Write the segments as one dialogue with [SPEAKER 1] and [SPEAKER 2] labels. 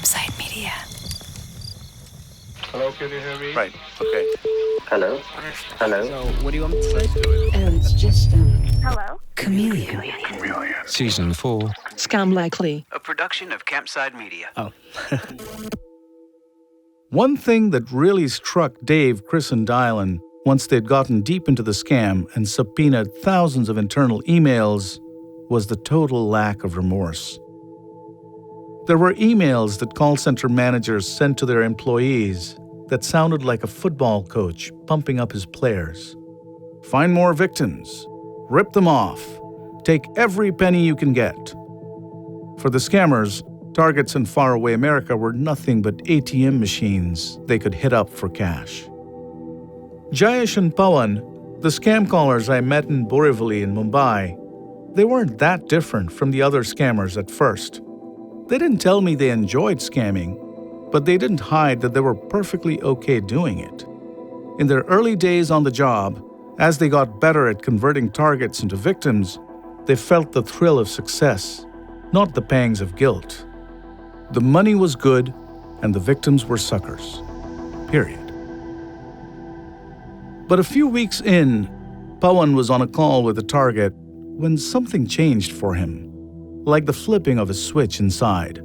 [SPEAKER 1] Campsite Media.
[SPEAKER 2] Hello, can you hear me?
[SPEAKER 3] Right. Okay.
[SPEAKER 4] Hello? Hello?
[SPEAKER 5] So, what do you want me to say?
[SPEAKER 1] Oh, it's just
[SPEAKER 6] Hello?
[SPEAKER 1] Chameleon.
[SPEAKER 7] Season 4.
[SPEAKER 8] Scam Likely.
[SPEAKER 5] A production of Campsite Media.
[SPEAKER 7] Oh.
[SPEAKER 3] One thing that really struck Dave, Chris, and Dylan once they'd gotten deep into the scam and subpoenaed thousands of internal emails was the total lack of remorse. There were emails that call center managers sent to their employees that sounded like a football coach pumping up his players. Find more victims. Rip them off. Take every penny you can get. For the scammers, targets in faraway America were nothing but ATM machines they could hit up for cash. Jayesh and Pawan, the scam callers I met in Borivali in Mumbai, they weren't that different from the other scammers at first. They didn't tell me they enjoyed scamming, but they didn't hide that they were perfectly okay doing it. In their early days on the job, as they got better at converting targets into victims, they felt the thrill of success, not the pangs of guilt. The money was good, and the victims were suckers. Period. But a few weeks in, Pawan was on a call with a target when something changed for him, like the flipping of a switch inside.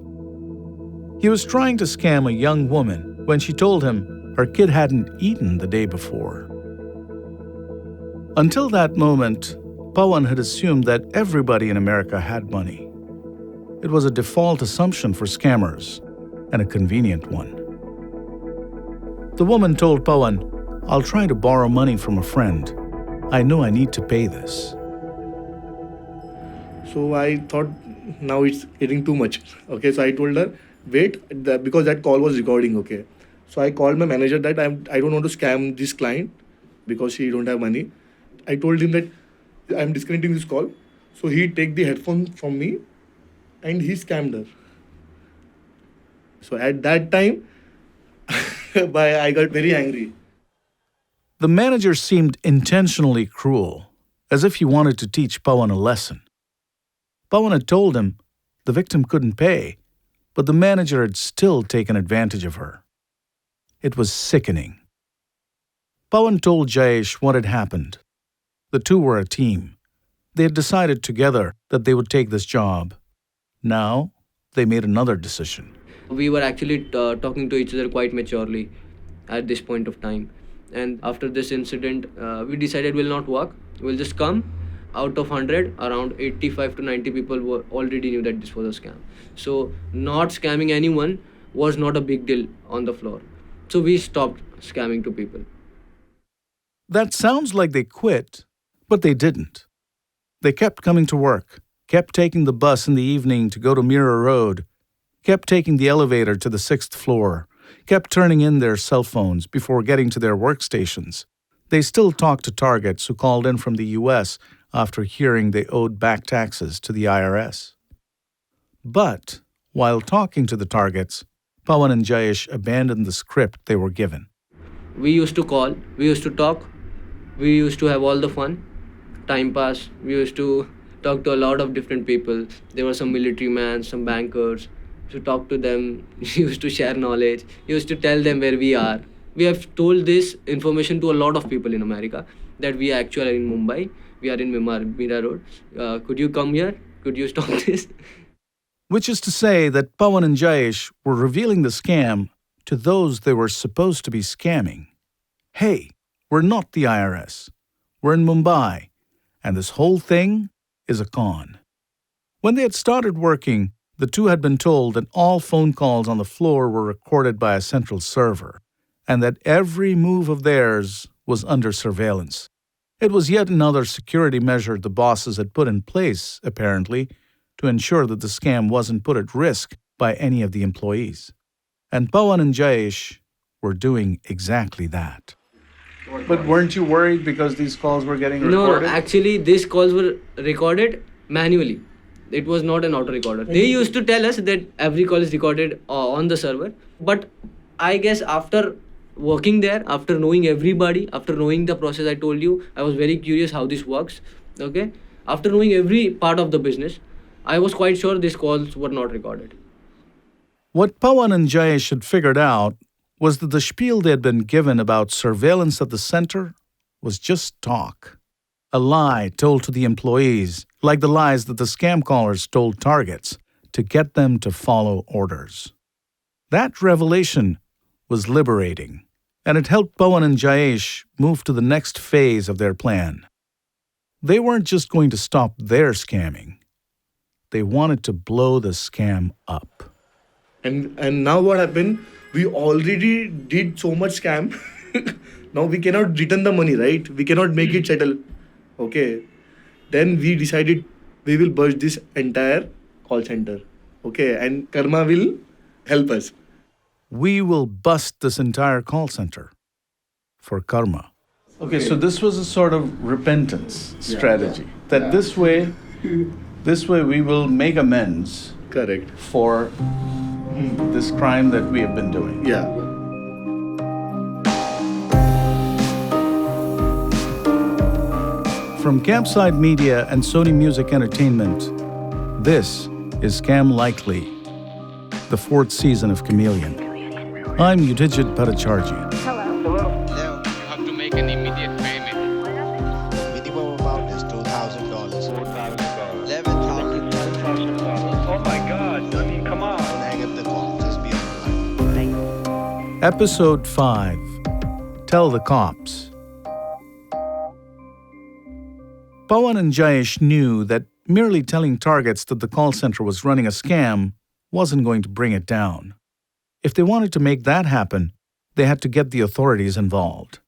[SPEAKER 3] He was trying to scam a young woman when she told him her kid hadn't eaten the day before. Until that moment, Pawan had assumed that everybody in America had money. It was a default assumption for scammers, and a convenient one. The woman told Pawan, "I'll try to borrow money from a friend. I know I need to pay this."
[SPEAKER 9] So I thought, now it's getting too much. Okay, so I told her, wait, because that call was recording. Okay, so I called my manager that I don't want to scam this client because she don't have money. I told him that I'm disconnecting this call. So he take the headphone from me and he scammed her. So at that time, I got very angry.
[SPEAKER 3] The manager seemed intentionally cruel, as if he wanted to teach Pawan a lesson. Pawan had told him the victim couldn't pay, but the manager had still taken advantage of her. It was sickening. Pawan told Jayesh what had happened. The two were a team. They had decided together that they would take this job. Now, they made another decision.
[SPEAKER 10] We were actually talking to each other quite maturely at this point of time. And after this incident, we decided we'll not work. We'll just come. Out of 100, around 85 to 90 people already knew that this was a scam. So not scamming anyone was not a big deal on the floor. So we stopped scamming to people.
[SPEAKER 3] That sounds like they quit, but they didn't. They kept coming to work, kept taking the bus in the evening to go to Mira Road, kept taking the elevator to the 6th floor, kept turning in their cell phones before getting to their workstations. They still talked to targets who called in from the US after hearing they owed back taxes to the IRS. But while talking to the targets, Pawan and Jayesh abandoned the script they were given.
[SPEAKER 10] We used to call, we used to talk, we used to have all the fun, time pass. We used to talk to a lot of different people. There were some military men, some bankers. To talk to them, we used to share knowledge, we used to tell them where we are. We have told this information to a lot of people in America that we actually are in Mumbai. We are in Mira Road. Could you come here? Could you stop this?
[SPEAKER 3] Which is to say that Pawan and Jayesh were revealing the scam to those they were supposed to be scamming. Hey, we're not the IRS. We're in Mumbai, and this whole thing is a con. When they had started working, the two had been told that all phone calls on the floor were recorded by a central server, and that every move of theirs was under surveillance. It was yet another security measure the bosses had put in place, apparently, to ensure that the scam wasn't put at risk by any of the employees. And Pawan and Jayesh were doing exactly that.
[SPEAKER 9] But weren't you worried because these calls were getting recorded?
[SPEAKER 10] No, actually, these calls were recorded manually. It was not an auto recorder. They used to tell us that every call is recorded on the server. But I guess after working there, after knowing everybody, after knowing the process I told you, I was very curious how this works. Okay, after knowing every part of the business, I was quite sure these calls were not recorded.
[SPEAKER 3] What Pawan and Jayesh had figured out was that the spiel they had been given about surveillance at the center was just talk. A lie told to the employees, like the lies that the scam callers told targets, to get them to follow orders. That revelation was liberating, and it helped Pawan and Jayesh move to the next phase of their plan. They weren't just going to stop their scamming. They wanted to blow the scam up.
[SPEAKER 9] And now what happened? We already did so much scam. Now we cannot return the money, right? We cannot make it settle. Okay. Then we decided we will burst this entire call center. Okay. And karma will help us.
[SPEAKER 3] We will bust this entire call center for karma. Okay, so this was a sort of repentance strategy. That this way we will make amends
[SPEAKER 9] Correct.
[SPEAKER 3] for this crime that we have been doing.
[SPEAKER 9] Yeah.
[SPEAKER 3] From Campside Media and Sony Music Entertainment, this is Scam Likely, the 4th season of Chameleon. I'm Yudhijit Bhattacharjee.
[SPEAKER 2] Hello, you have to make an immediate payment.
[SPEAKER 6] Minimum amount is $2,000. $11,000.
[SPEAKER 2] Oh my God, I mean, come on.
[SPEAKER 6] Don't hang up the call. Just be on the line.
[SPEAKER 3] Episode 5, Tell the Cops. Pawan and Jayesh knew that merely telling targets that the call center was running a scam wasn't going to bring it down. If they wanted to make that happen, they had to get the authorities involved.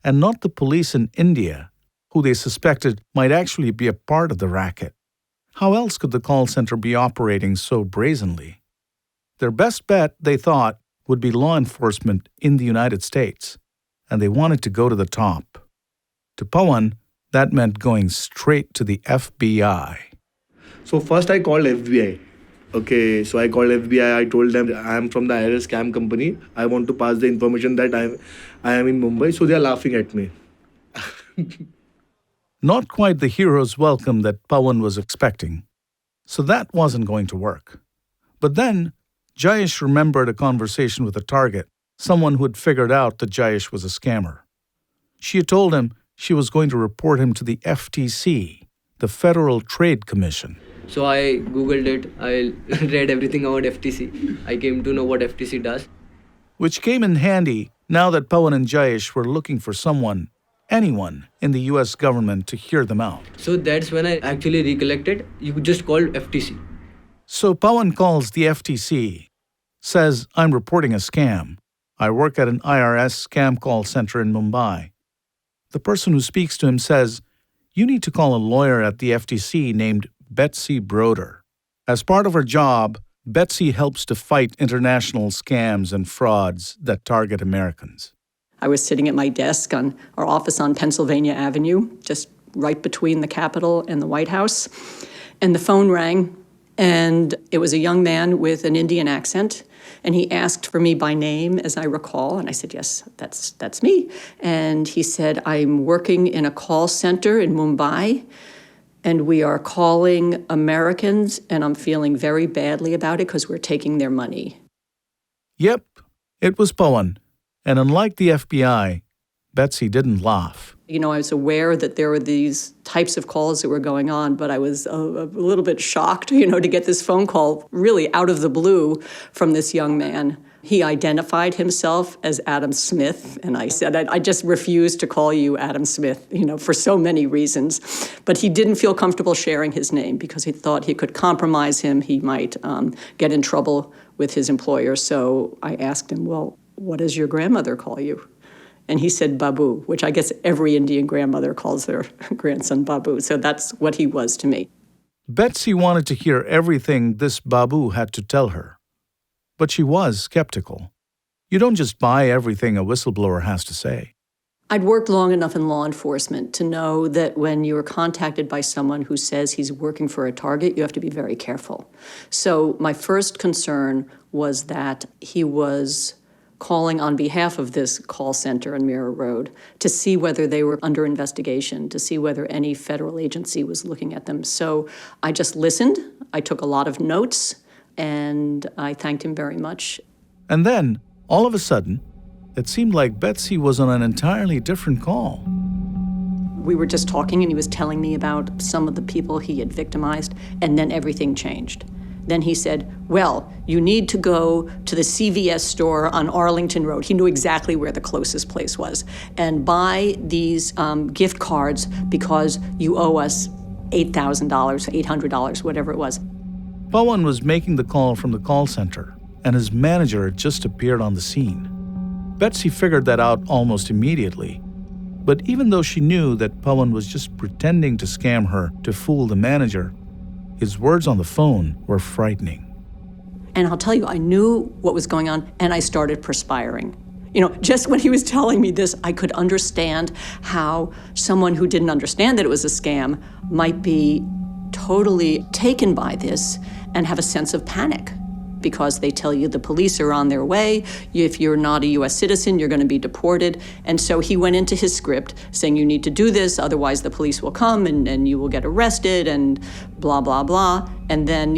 [SPEAKER 3] And not the police in India, who they suspected might actually be a part of the racket. How else could the call center be operating so brazenly? Their best bet, they thought, would be law enforcement in the United States, and they wanted to go to the top. To Pawan, that meant going straight to the FBI.
[SPEAKER 9] So first I called FBI. Okay, so I called FBI. I told them I am from the IRS scam company. I want to pass the information that I am in Mumbai. So they are laughing at me.
[SPEAKER 3] Not quite the hero's welcome that Pawan was expecting. So that wasn't going to work. But then, Jayesh remembered a conversation with a target, someone who had figured out that Jayesh was a scammer. She had told him she was going to report him to the FTC, the Federal Trade Commission.
[SPEAKER 10] So I googled it. I read everything about FTC. I came to know what FTC does.
[SPEAKER 3] Which came in handy now that Pawan and Jayesh were looking for someone, anyone, in the US government to hear them out.
[SPEAKER 10] So that's when I actually recollected. You just called FTC.
[SPEAKER 3] So Pawan calls the FTC, says, I'm reporting a scam. I work at an IRS scam call center in Mumbai. The person who speaks to him says, you need to call a lawyer at the FTC named Betsy Broder. As part of her job, Betsy helps to fight international scams and frauds that target Americans.
[SPEAKER 8] I was sitting at my desk on our office on Pennsylvania Avenue, just right between the Capitol and the White House. And the phone rang, and it was a young man with an Indian accent. And he asked for me by name, as I recall. And I said, yes, that's me. And he said, I'm working in a call center in Mumbai, and we are calling Americans, and I'm feeling very badly about it because we're taking their money.
[SPEAKER 3] Yep, it was Pawan. And unlike the FBI, Betsy didn't laugh.
[SPEAKER 8] You know, I was aware that there were these types of calls that were going on, but I was a little bit shocked, to get this phone call really out of the blue from this young man. He identified himself as Adam Smith, and I said, I just refuse to call you Adam Smith, for so many reasons. But he didn't feel comfortable sharing his name because he thought he could compromise him. He might get in trouble with his employer. So I asked him, well, what does your grandmother call you? And he said Babu, which I guess every Indian grandmother calls their grandson Babu. So that's what he was to me.
[SPEAKER 3] Betsy wanted to hear everything this Babu had to tell her. But she was skeptical. You don't just buy everything a whistleblower has to say.
[SPEAKER 8] I'd worked long enough in law enforcement to know that when you're contacted by someone who says he's working for a target, you have to be very careful. So my first concern was that he was calling on behalf of this call center on Mira Road to see whether they were under investigation, to see whether any federal agency was looking at them. So I just listened. I took a lot of notes. And I thanked him very much.
[SPEAKER 3] And then, all of a sudden, it seemed like Betsy was on an entirely different call.
[SPEAKER 8] We were just talking, and he was telling me about some of the people he had victimized, and then everything changed. Then he said, well, you need to go to the CVS store on Arlington Road. He knew exactly where the closest place was. And buy these gift cards because you owe us $8,000, $800, whatever it was.
[SPEAKER 3] Pawan was making the call from the call center, and his manager had just appeared on the scene. Betsy figured that out almost immediately. But even though she knew that Pawan was just pretending to scam her to fool the manager, his words on the phone were frightening.
[SPEAKER 8] And I'll tell you, I knew what was going on, and I started perspiring. Just when he was telling me this, I could understand how someone who didn't understand that it was a scam might be totally taken by this and have a sense of panic, because they tell you the police are on their way. If you're not a US citizen, you're going to be deported. And so he went into his script saying, you need to do this, otherwise the police will come and you will get arrested and blah, blah, blah. And then,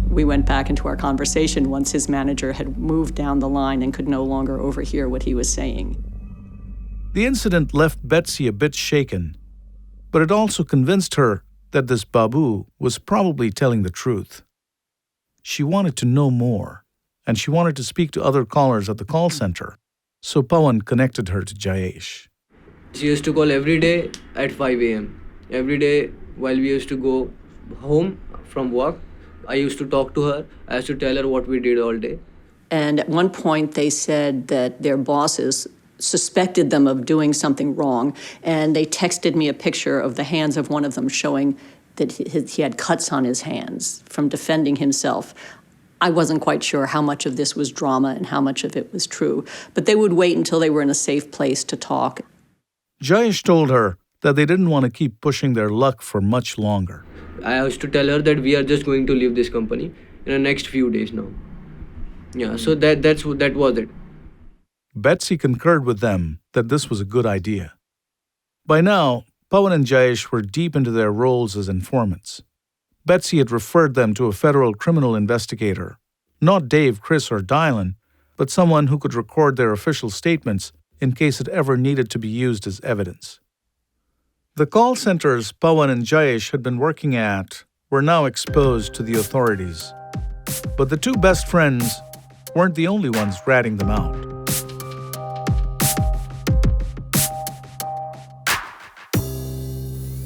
[SPEAKER 8] we went back into our conversation once his manager had moved down the line and could no longer overhear what he was saying.
[SPEAKER 3] The incident left Betsy a bit shaken, but it also convinced her that this Babu was probably telling the truth. She wanted to know more, and she wanted to speak to other callers at the call center, so Pawan connected her to Jayesh.
[SPEAKER 10] She used to call every day at 5 a.m. Every day while we used to go home from work, I used to talk to her. I used to tell her what we did all day.
[SPEAKER 8] And at one point they said that their bosses suspected them of doing something wrong, and they texted me a picture of the hands of one of them showing that he had cuts on his hands from defending himself. I wasn't quite sure how much of this was drama and how much of it was true, but they would wait until they were in a safe place to talk.
[SPEAKER 3] Jayesh told her that they didn't want to keep pushing their luck for much longer.
[SPEAKER 10] I used to tell her that we are just going to leave this company in the next few days now. Yeah, so that was it.
[SPEAKER 3] Betsy concurred with them that this was a good idea. By now, Pawan and Jayesh were deep into their roles as informants. Betsy had referred them to a federal criminal investigator, not Dave, Chris, or Dylan, but someone who could record their official statements in case it ever needed to be used as evidence. The call centers Pawan and Jayesh had been working at were now exposed to the authorities. But the two best friends weren't the only ones ratting them out.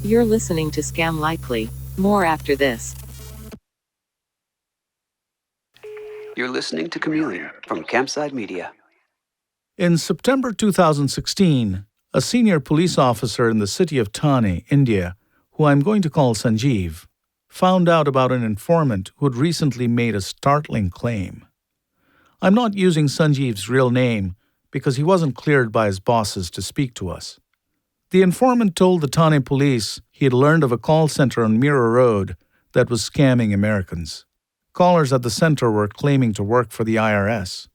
[SPEAKER 1] You're listening to Scam Likely. More after this.
[SPEAKER 5] You're listening to Chameleon from Campside Media.
[SPEAKER 3] In September 2016, a senior police officer in the city of Thane, India, who I'm going to call Sanjeev, found out about an informant who had recently made a startling claim. I'm not using Sanjeev's real name because he wasn't cleared by his bosses to speak to us. The informant told the Thane police he had learned of a call center on Mira Road that was scamming Americans. Callers at the center were claiming to work for the IRS.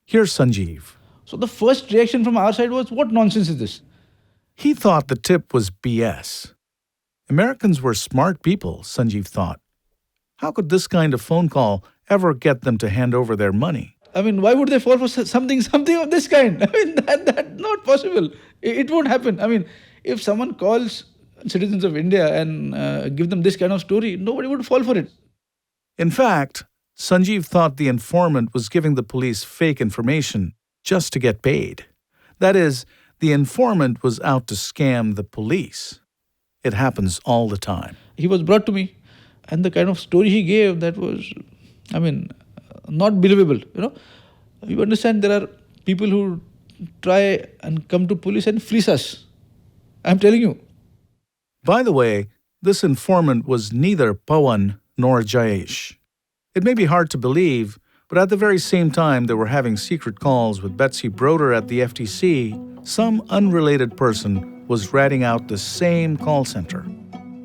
[SPEAKER 3] Here's Sanjeev.
[SPEAKER 11] So the first reaction from our side was, what nonsense is this?
[SPEAKER 3] He thought the tip was BS. Americans were smart people, Sanjeev thought. How could this kind of phone call ever get them to hand over their money?
[SPEAKER 11] I mean, why would they fall for something of this kind? I mean, that's not possible. It won't happen. I mean, if someone calls citizens of India and give them this kind of story, nobody would fall for it.
[SPEAKER 3] In fact, Sanjeev thought the informant was giving the police fake information just to get paid. That is, the informant was out to scam the police. It happens all the time.
[SPEAKER 11] He was brought to me, and the kind of story he gave, that was, not believable. You understand, there are people who try and come to police and fleece us. I'm telling you.
[SPEAKER 3] By the way, this informant was neither Pawan nor Jayesh. It may be hard to believe, but at the very same time they were having secret calls with Betsy Broder at the FTC, some unrelated person was ratting out the same call center.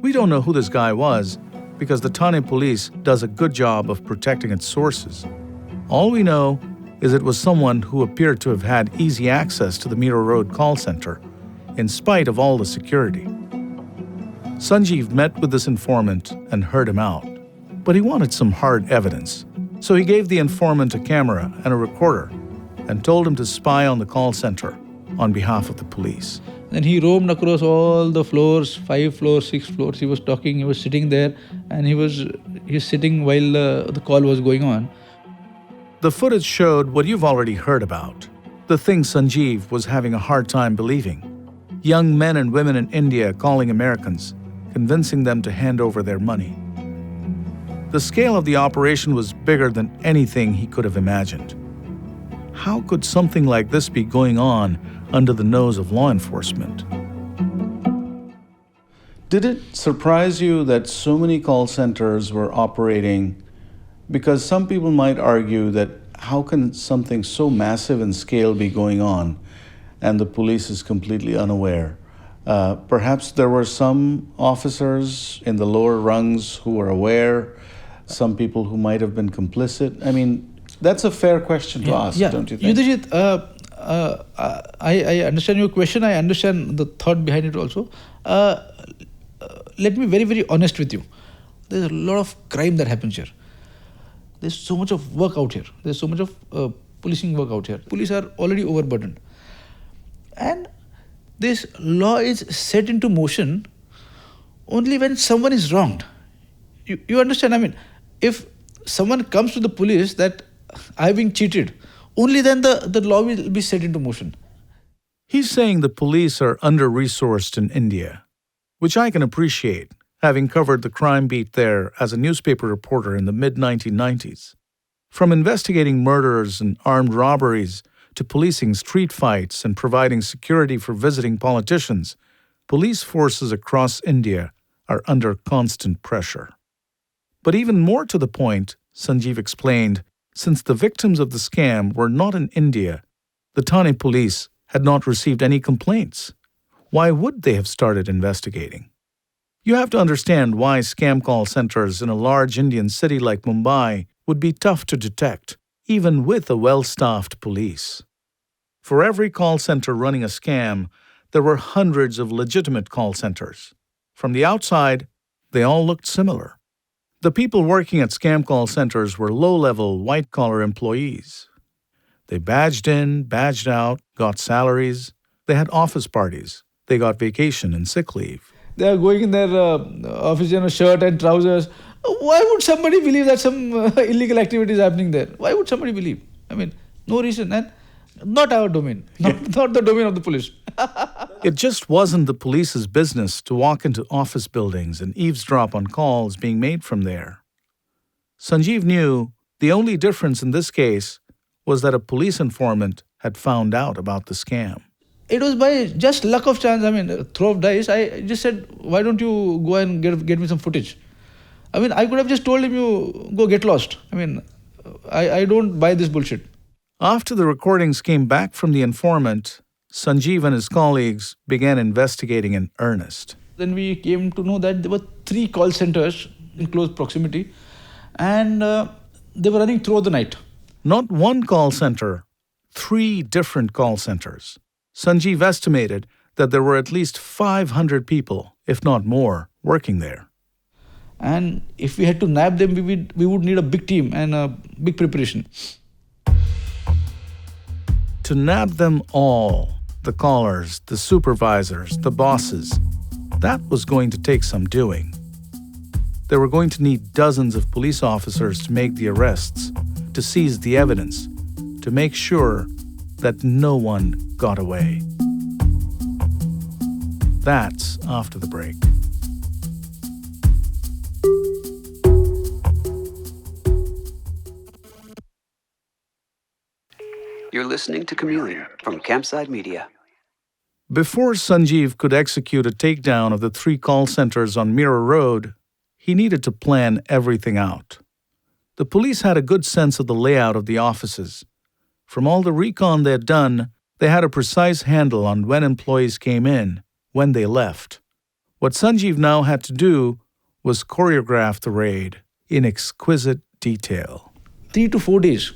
[SPEAKER 3] We don't know who this guy was because the Thane police does a good job of protecting its sources. All we know is it was someone who appeared to have had easy access to the Mira Road call center, in spite of all the security. Sanjeev met with this informant and heard him out, but he wanted some hard evidence, So he gave the informant a camera and a recorder and told him to spy on the call center on behalf of the police.
[SPEAKER 11] Then he roamed across all the floors, 5 floors, 6 floors. He was talking, he was sitting there, and he was sitting while the call was going on.
[SPEAKER 3] The footage showed what you've already heard about, the thing Sanjeev was having a hard time believing. Young men and women in India calling Americans, convincing them to hand over their money. The scale of the operation was bigger than anything he could have imagined. How could something like this be going on under the nose of law enforcement? Did it surprise you that so many call centers were operating? Because some people might argue that how can something so massive in scale be going on and the police is completely unaware? Perhaps there were some officers in the lower rungs who were aware, some people who might have been complicit. I mean, that's a fair question to ask, don't you think?
[SPEAKER 11] Yudhijit, I understand your question. I understand the thought behind it also. Let me be very, very honest with you. There's a lot of crime that happens here. There's so much of work out here. There's so much of policing work out here. Police are already overburdened. And this law is set into motion only when someone is wronged. You understand? I mean, if someone comes to the police that I've been cheated, only then the law will be set into motion.
[SPEAKER 3] He's saying the police are under-resourced in India, which I can appreciate, having covered the crime beat there as a newspaper reporter in the mid-1990s. From investigating murders and armed robberies to policing street fights and providing security for visiting politicians, police forces across India are under constant pressure. But even more to the point, Sanjeev explained, since the victims of the scam were not in India, the Thane police had not received any complaints. Why would they have started investigating? You have to understand why scam call centers in a large Indian city like Mumbai would be tough to detect, even with a well-staffed police. For every call center running a scam, there were hundreds of legitimate call centers. From the outside, they all looked similar. The people working at scam call centers were low-level, white-collar employees. They badged in, badged out, got salaries. They had office parties. They got vacation and sick leave.
[SPEAKER 11] They are going in their office in a shirt and trousers. Why would somebody believe that some illegal activity is happening there? Why would somebody believe? I mean, no reason. And not our domain. Not the domain of the police.
[SPEAKER 3] It just wasn't the police's business to walk into office buildings and eavesdrop on calls being made from there. Sanjeev knew the only difference in this case was that a police informant had found out about the scam.
[SPEAKER 11] It was by just luck of chance. I mean, throw of dice. I just said, why don't you go and get me some footage? I mean, I could have just told him, you go get lost. I mean, I don't buy this bullshit.
[SPEAKER 3] After the recordings came back from the informant, Sanjeev and his colleagues began investigating in earnest.
[SPEAKER 11] Then we came to know that there were 3 call centers in close proximity, and they were running throughout the night.
[SPEAKER 3] Not one call center, 3 different call centers. Sanjeev estimated that there were at least 500 people, if not more, working there.
[SPEAKER 11] And if we had to nab them, we would need a big team and a big preparation.
[SPEAKER 3] To nab them all, the callers, the supervisors, the bosses, that was going to take some doing. They were going to need dozens of police officers to make the arrests, to seize the evidence, to make sure that no one got away. That's after the break.
[SPEAKER 5] You're listening to Chameleon from Campside Media.
[SPEAKER 3] Before Sanjeev could execute a takedown of the 3 call centers on Mira Road, he needed to plan everything out. The police had a good sense of the layout of the offices. From all the recon they had done, they had a precise handle on when employees came in, when they left. What Sanjeev now had to do was choreograph the raid in exquisite detail.
[SPEAKER 11] 3 to 4 days,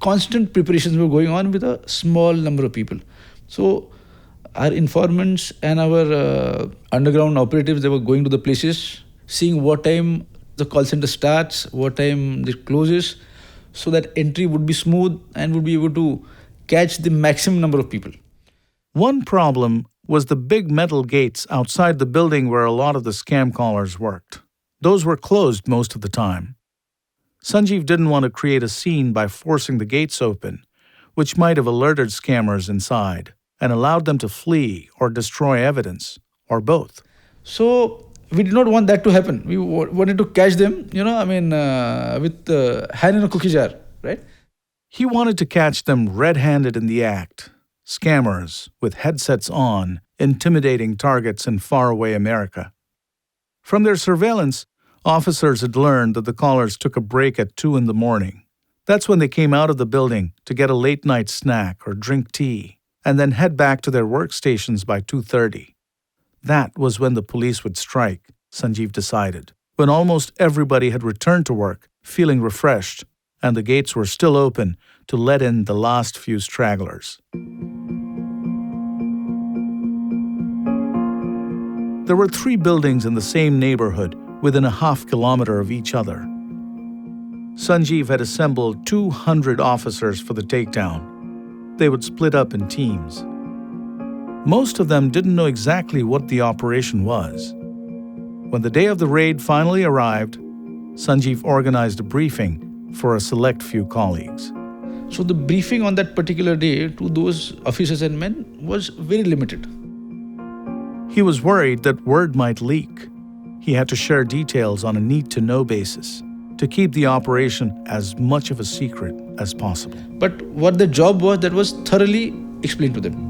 [SPEAKER 11] constant preparations were going on with a small number of people. So our informants and our underground operatives, they were going to the places, seeing what time the call center starts, what time it closes, so that entry would be smooth and would be able to catch the maximum number of people.
[SPEAKER 3] One problem was the big metal gates outside the building where a lot of the scam callers worked. Those were closed most of the time. Sanjeev didn't want to create a scene by forcing the gates open, which might have alerted scammers inside and allowed them to flee or destroy evidence, or both.
[SPEAKER 11] So we did not want that to happen. We wanted to catch them, with hand in a cookie jar, right?
[SPEAKER 3] He wanted to catch them red-handed in the act. Scammers with headsets on, intimidating targets in faraway America. From their surveillance, officers had learned that the callers took a break at 2 a.m. That's when they came out of the building to get a late-night snack or drink tea, and then head back to their workstations by 2:30. That was when the police would strike, Sanjeev decided, when almost everybody had returned to work, feeling refreshed, and the gates were still open to let in the last few stragglers. There were 3 buildings in the same neighborhood within a half-kilometer of each other. Sanjeev had assembled 200 officers for the takedown. They would split up in teams. Most of them didn't know exactly what the operation was. When the day of the raid finally arrived, Sanjeev organized a briefing for a select few colleagues.
[SPEAKER 11] So the briefing on that particular day to those officers and men was very limited.
[SPEAKER 3] He was worried that word might leak. He had to share details on a need-to-know basis to keep the operation as much of a secret as possible.
[SPEAKER 11] But what the job was, that was thoroughly explained to them.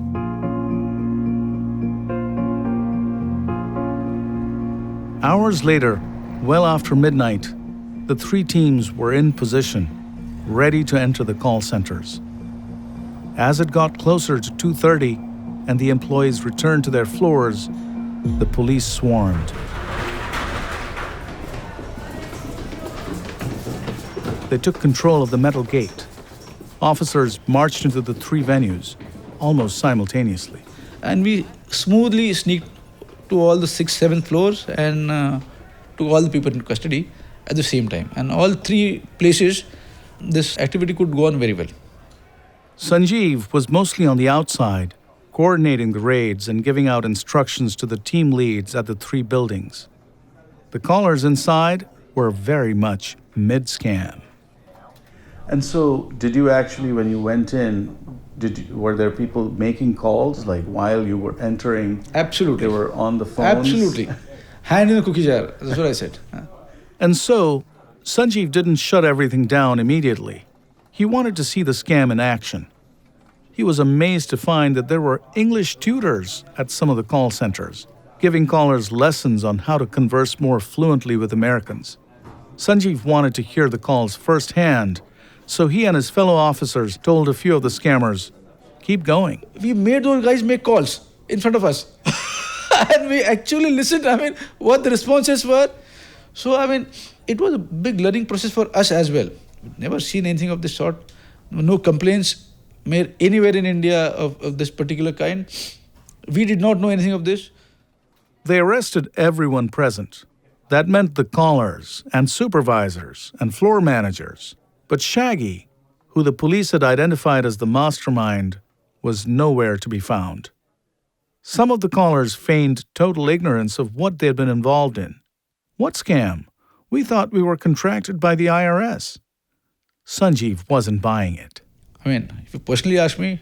[SPEAKER 3] Hours later, well after midnight, the 3 teams were in position, ready to enter the call centers. As it got closer to 2:30 and the employees returned to their floors, the police swarmed. They took control of the metal gate. Officers marched into the 3 venues, almost simultaneously.
[SPEAKER 11] And we smoothly sneaked to all the 6th, 7th floors and took all the people into custody at the same time. And all 3 places, this activity could go on very well.
[SPEAKER 3] Sanjeev was mostly on the outside, coordinating the raids and giving out instructions to the team leads at the 3 buildings. The callers inside were very much mid-scam.
[SPEAKER 12] And so, did you actually, when you went in, were there people making calls, like while you were entering?
[SPEAKER 11] Absolutely.
[SPEAKER 12] They were on the phones?
[SPEAKER 11] Absolutely. Hand in a cookie jar, that's what I said.
[SPEAKER 3] And so, Sanjeev didn't shut everything down immediately. He wanted to see the scam in action. He was amazed to find that there were English tutors at some of the call centers, giving callers lessons on how to converse more fluently with Americans. Sanjeev wanted to hear the calls firsthand, so he and his fellow officers told a few of the scammers, "Keep going."
[SPEAKER 11] We made those guys make calls in front of us. And we actually listened, what the responses were. So, it was a big learning process for us as well. We'd never seen anything of this sort. No complaints made anywhere in India of this particular kind. We did not know anything of this.
[SPEAKER 3] They arrested everyone present. That meant the callers and supervisors and floor managers. But Shaggy, who the police had identified as the mastermind, was nowhere to be found. Some of the callers feigned total ignorance of what they had been involved in. What scam? We thought we were contracted by the IRS. Sanjeev wasn't buying it.
[SPEAKER 11] If you personally ask me,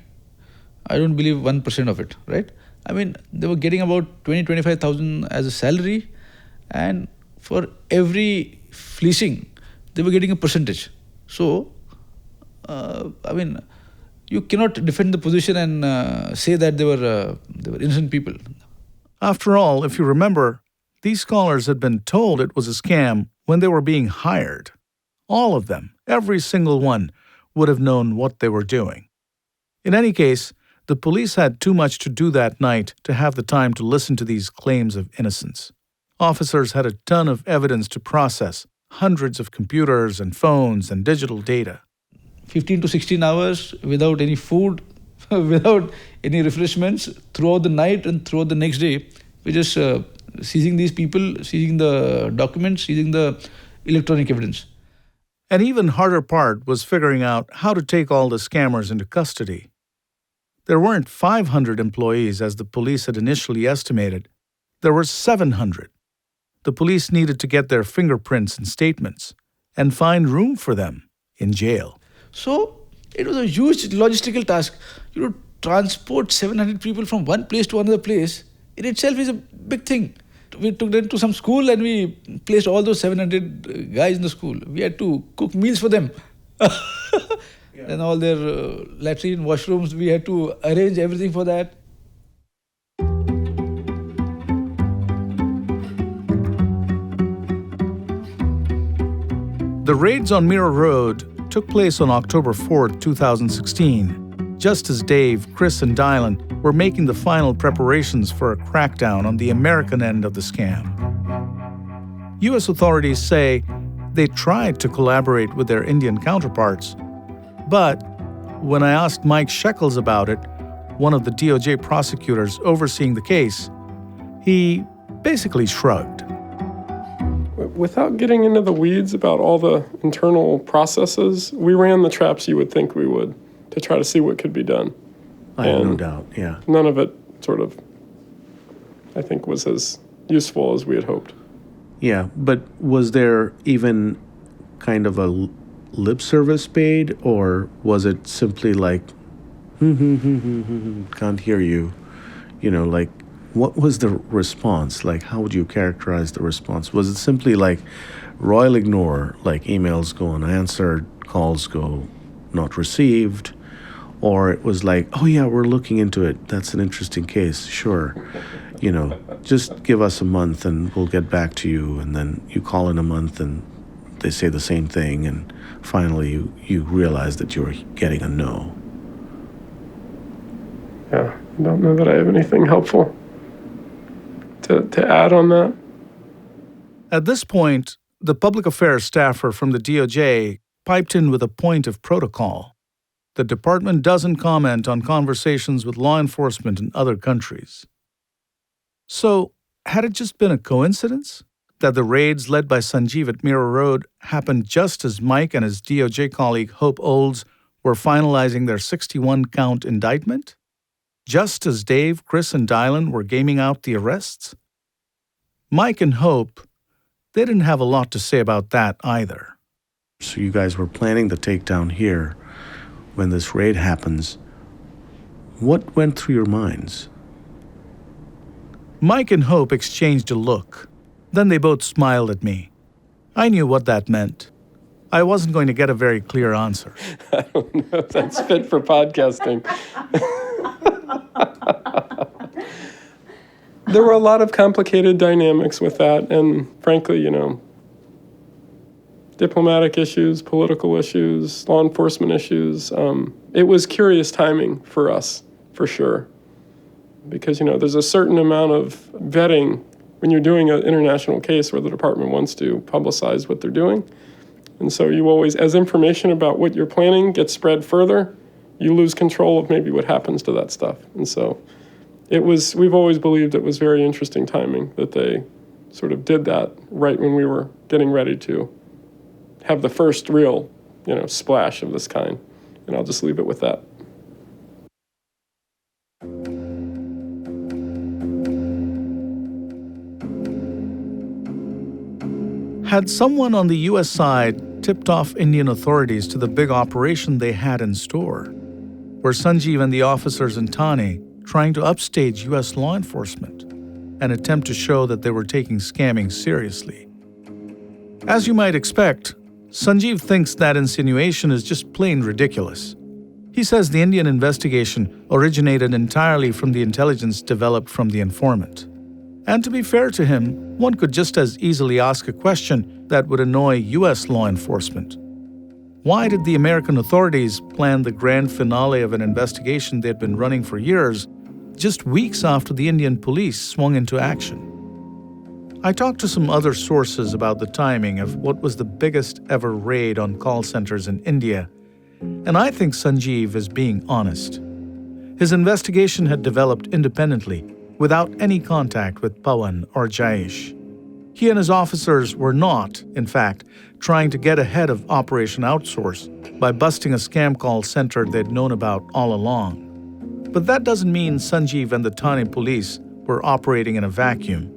[SPEAKER 11] I don't believe 1% of it, right? They were getting about 20,000-25,000 as a salary, and for every fleecing, they were getting a percentage. So, you cannot defend the position and say that they were innocent people.
[SPEAKER 3] After all, if you remember, these callers had been told it was a scam when they were being hired. All of them, every single one, would have known what they were doing. In any case, the police had too much to do that night to have the time to listen to these claims of innocence. Officers had a ton of evidence to process, hundreds of computers and phones and digital data.
[SPEAKER 11] 15 to 16 hours without any food, without any refreshments, throughout the night and throughout the next day. We're just seizing these people, seizing the documents, seizing the electronic evidence.
[SPEAKER 3] An even harder part was figuring out how to take all the scammers into custody. There weren't 500 employees as the police had initially estimated. There were 700. The police needed to get their fingerprints and statements and find room for them in jail.
[SPEAKER 11] So it was a huge logistical task. Transport 700 people from one place to another place in itself is a big thing. We took them to some school and we placed all those 700 guys in the school. We had to cook meals for them. And all their latrine, washrooms, we had to arrange everything for that.
[SPEAKER 3] The raids on Mira Road took place on October 4, 2016, just as Dave, Chris, and Dylan were making the final preparations for a crackdown on the American end of the scam. U.S. authorities say they tried to collaborate with their Indian counterparts, but when I asked Mike Shekels about it, one of the DOJ prosecutors overseeing the case, he basically shrugged.
[SPEAKER 13] Without getting into the weeds about all the internal processes, we ran the traps you would think we would to try to see what could be done.
[SPEAKER 14] I have no doubt, yeah.
[SPEAKER 13] None of it sort of, I think, was as useful as we had hoped.
[SPEAKER 14] Yeah, but was there even kind of a lip service paid, or was it simply like, can't hear you, like, what was the response? Like, how would you characterize the response? Was it simply like royal ignore, like emails go unanswered, calls go not received, or it was like, oh yeah, we're looking into it. That's an interesting case. Sure. Just give us a month and we'll get back to you. And then you call in a month and they say the same thing. And finally you realize that you're getting a no.
[SPEAKER 13] Yeah, I don't know that I have anything helpful to add on that.
[SPEAKER 3] At this point, the public affairs staffer from the DOJ piped in with a point of protocol. The department doesn't comment on conversations with law enforcement in other countries. So, had it just been a coincidence that the raids led by Sanjeev at Mira Road happened just as Mike and his DOJ colleague Hope Olds were finalizing their 61-count indictment? Just as Dave, Chris, and Dylan were gaming out the arrests? Mike and Hope, they didn't have a lot to say about that either.
[SPEAKER 14] So you guys were planning the takedown here. When this raid happens, what went through your minds?
[SPEAKER 3] Mike and Hope exchanged a look. Then they both smiled at me. I knew what that meant. I wasn't going to get a very clear answer.
[SPEAKER 13] I don't know if that's fit for podcasting. There were a lot of complicated dynamics with that, and frankly, diplomatic issues, political issues, law enforcement issues. It was curious timing for us, for sure. Because, there's a certain amount of vetting when you're doing an international case where the department wants to publicize what they're doing. And so you always, as information about what you're planning gets spread further, you lose control of maybe what happens to that stuff. And so we've always believed it was very interesting timing that they sort of did that right when we were getting ready to have the first real, splash of this kind. And I'll just leave it with that.
[SPEAKER 3] Had someone on the U.S. side tipped off Indian authorities to the big operation they had in store? Were Sanjeev and the officers in Thane trying to upstage U.S. law enforcement, an attempt to show that they were taking scamming seriously? As you might expect, Sanjeev thinks that insinuation is just plain ridiculous. He says the Indian investigation originated entirely from the intelligence developed from the informant. And to be fair to him, one could just as easily ask a question that would annoy U.S. law enforcement. Why did the American authorities plan the grand finale of an investigation they had been running for years, just weeks after the Indian police swung into action? I talked to some other sources about the timing of what was the biggest ever raid on call centers in India, and I think Sanjeev is being honest. His investigation had developed independently, without any contact with Pawan or Jayesh. He and his officers were not, in fact, trying to get ahead of Operation Outsource by busting a scam call center they'd known about all along. But that doesn't mean Sanjeev and the Thane police were operating in a vacuum.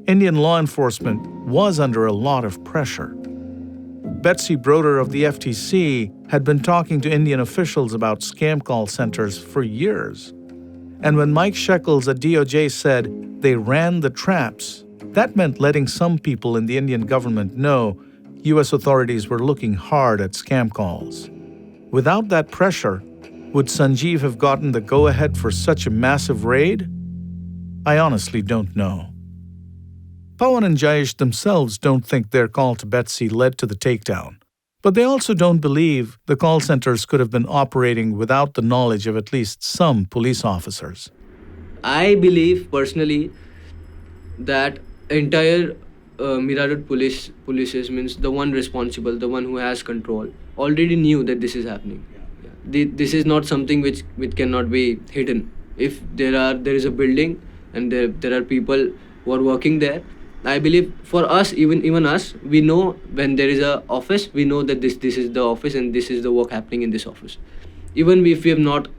[SPEAKER 3] Indian law enforcement was under a lot of pressure. Betsy Broder of the FTC had been talking to Indian officials about scam call centers for years. And when Mike Shekels at DOJ said they ran the traps, that meant letting some people in the Indian government know U.S. authorities were looking hard at scam calls. Without that pressure, would Sanjeev have gotten the go-ahead for such a massive raid? I honestly don't know. Pawan and Jayesh themselves don't think their call to Betsy led to the takedown. But they also don't believe the call centers could have been operating without the knowledge of at least some police officers.
[SPEAKER 10] I believe personally that entire Mira Road police means the one responsible, the one who has control, already knew that this is happening. This is not something which cannot be hidden. If there is a building and there are people who are working there, I believe for us, even us, we know when there is a office, we know that this is the office and this is the work happening in this office. Even if we are not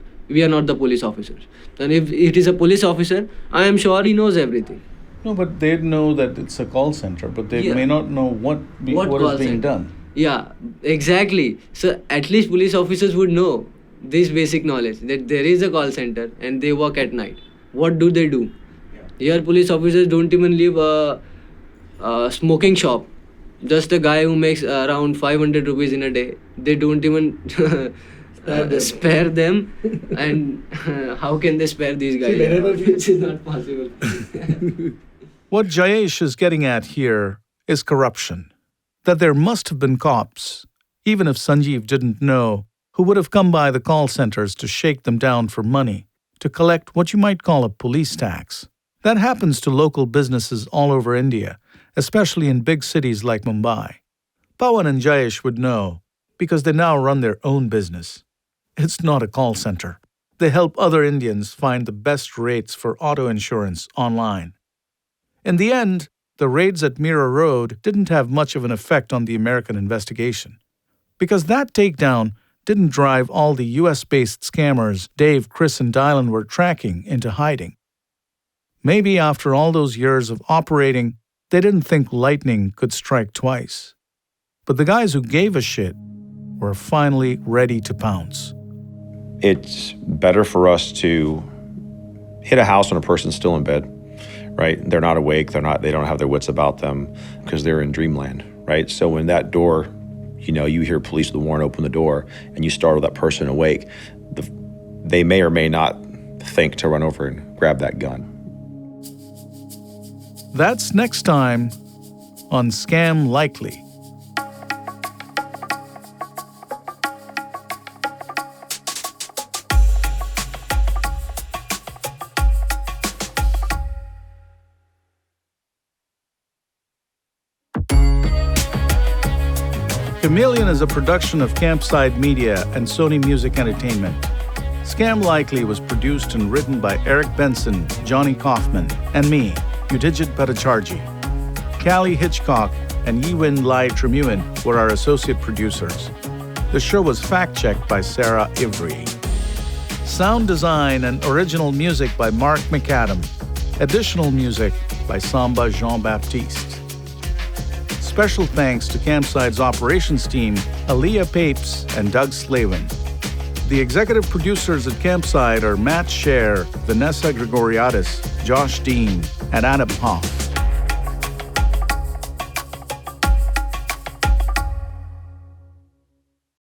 [SPEAKER 10] the police officers. And if it is a police officer, I am sure he knows everything.
[SPEAKER 3] No, but they'd know that it's a call center, but they may not know what is being done.
[SPEAKER 10] Yeah, exactly. So at least police officers would know this basic knowledge that there is a call center and they work at night. What do they do? Here police officers don't even leave a smoking shop. Just a guy who makes around 500 rupees in a day. They don't even spare them. And how can they spare these guys? Which is not possible.
[SPEAKER 3] What Jayesh is getting at here is corruption. That there must have been cops, even if Sanjeev didn't know, who would have come by the call centers to shake them down for money, to collect what you might call a police tax. That happens to local businesses all over India, especially in big cities like Mumbai. Pawan and Jayesh would know, because they now run their own business. It's not a call center. They help other Indians find the best rates for auto insurance online. In the end, the raids at Mira Road didn't have much of an effect on the American investigation, because that takedown didn't drive all the US-based scammers Dave, Chris, and Dylan were tracking into hiding. Maybe after all those years of operating, they didn't think lightning could strike twice. But the guys who gave a shit were finally ready to pounce.
[SPEAKER 15] It's better for us to hit a house when a person's still in bed, right? They're not awake, they don't have their wits about them because they're in dreamland, right? So when that door, you hear police with the warrant open the door and you startle that person awake, they may or may not think to run over and grab that gun.
[SPEAKER 3] That's next time on Scam Likely. Chameleon is a production of Campside Media and Sony Music Entertainment. Scam Likely was produced and written by Eric Benson, Johnny Kaufman, and me, Udijit Bhattacharjee. Callie Hitchcock and Yiwin Lai Tremuin were our associate producers. The show was fact-checked by Sarah Ivry. Sound design and original music by Mark McAdam. Additional music by Samba Jean-Baptiste. Special thanks to Campside's operations team, Aaliyah Papes and Doug Slavin. The executive producers at Campside are Matt Scher, Vanessa Gregoriadis, Josh Dean, and Anab Hoff.